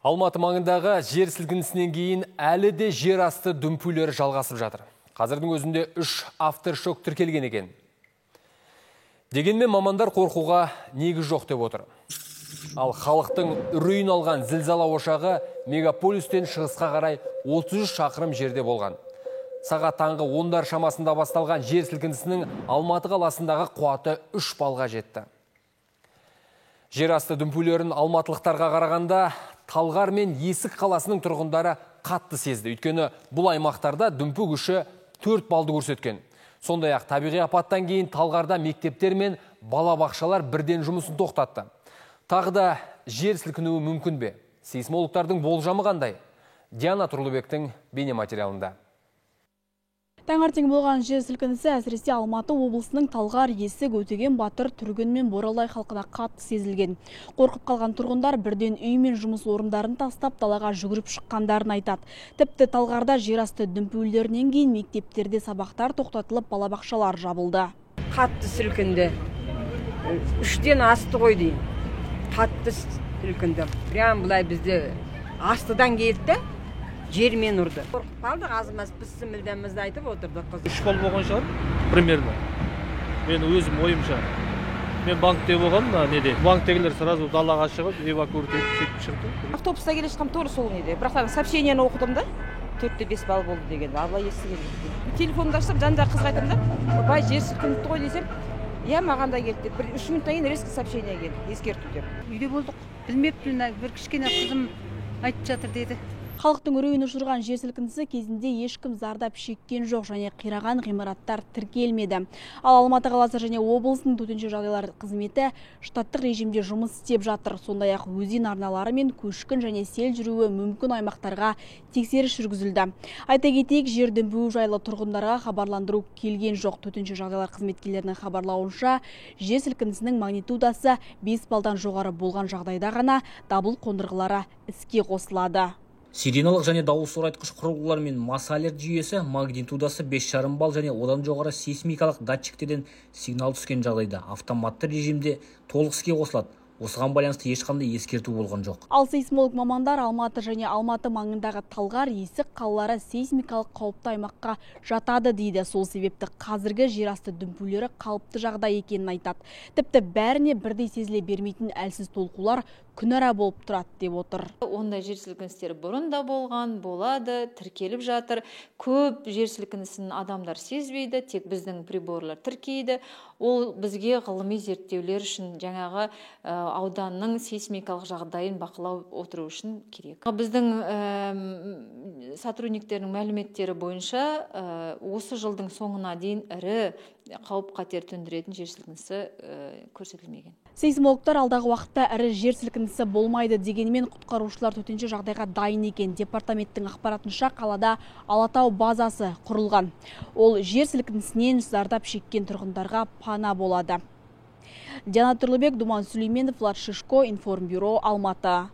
Алматы маңындағы жер сілкінісінен кейін әлі де жер асты дүмпулері жалғасып жатыр. Қазірдің өзінде 3 авторшок тіркелген екен. Дегенмен мамандар қорқуға негіз жоқ деп отыр. Ал халықтың үрейін алған зілзала ошағы мегаполистен шығысқа қарай 33 шақырым жерде болған. Сағат таңғы 10-дар шамасында басталған жер сілкінісінің Алматы қаласындағы қуаты 3 балға жетті. Жер асты дүмпулерін алматылықтарға қарағанда Талғар мен Есік қаласының тұрғындары қатты сезді. Өйткені бұл аймақтарда дүмпу күші 4 балды көрсеткен. Сондай-ақ табиғи апаттан кейін Талғарда мектептер мен балабақшалар бірден жұмысын тоқтатты. Тағы да жер сілкінуі мүмкін бе? Сейсмологтардың болжамы қандай? Диана Тұрлыбектің бейнематериалында. Таңертең болған жер сілкінісі әсіресе Алматы облысының Талғар, Есік, Өтеген, Батыр, Түргін мен Боралай халқына қатты сезілген. Қорқып қалған тұрғындар бірден үй мен жұмыс орындарын тастап далаға жүгіріп шыққандарын айтады. Тіпті Талғарда жер асты дүмпулерінен кейін мектептерде сабақтар тоқтатылып, балабақшалар жабылды. Қатты сілкінді. 3-тен асты ғой дейін. Қатты сілкінді. Прям бұлай бізде астыдан келді. Жермен ұрды. Қорқып қалдық, азымыз пісі мүлдемізді айтып отырдық. 3 бал болған шығар, примерно. Мен өзім ойымша. Мен банкте болған, неде? Банктегілер сразу далаға шығып, эвакуатор етіп шықты. Автобуста келе жатқам тура сол неде. Бірақ сообщениені оқыдым да, 4-5 бал болды деген. Абылай естіген. Телефонымды ашсам, жанымдағы қызға айтамын да, бай жер сілкінді ғой десем, иә маған да келді. 3 минуттан кейін резко сообщение келді, ескерту деп. Үйде болдық. Білмеппін, бір кішкене қызым айтып жатыр деді. Халықтың үрейін ұшырған жер сілкінісі кезінде ешкім зардап шеккен жоқ және қираған ғимараттар тіркелмеді. Ал Алматы қаласы және облысының төтенше жағдайлар қызметі штаттық режимде жұмыс істеп жатыр. Сондай-ақ өзен арналары мен көшкін және сел жүруі мүмкін аймақтарға тексеріс жүргізілді. Айта кетейік, жер дүмпуі жайлы тұрғындарға хабарландыру келген жоқ. Төтенше жағдайлар қызметкерлерінің хабарлауынша, жер сілкінісінің магнитудасы 5 балдан жоғары болған жағдайда ғана дабыл қондырғылары іске қосылады. Сиреналық және дауыс ұрайтқыш құрылғылар мен мас алерт жүйесі магнитудасы 5,5 балл және одан жоғары сейсмикалық датчиктерден сигнал түскен жағдайда автоматты режимде толық іске қосылады. Осыған байланысты ешқандай ескерту болған жоқ. Ал сейсмолог мамандар Алматы және Алматы маңындағы Талғар, Есік қалалары сейсмикалық қауіпті аймаққа жатады дейді. Сол себепті қазіргі жер асты дүмпулері қалыпты жағдай екенін айтады. Тіпті бәріне бірдей сезіле бермейтін әлсіз толқулар күнара болып тұрады деп отыр. Ондай жер сілкіністері бұрын да болған, болады, тіркеліп жатыр. Көп жер сілкінісін адамдар сезбейді, тек біздің приборлар тіркейді. Ол бізге ғылыми зерттеулер үшін жаңағы ауданның сейсмикалық жағдайын бақылау отыру үшін керек. Біздің сотрудниктердің мәліметтері бойынша осы жылдың соңына дейін ірі қауіп қатер төндіретін жер сілкінісі көрсетілмеген. Сейсмологтар алдағы уақытта ірі жер сілкінісі болмайды дегенмен құтқарушылар төтенше жағдайға дайын екен. Департаменттің ақпаратынша қалада Алатау базасы құрылған. Ол жер сілкінісінен зардап шеккен тұрғындарға пана болады. Диана Тұрлыбек, Думан Сүлейменов, Влад Шишко, Информбюро, Алматы.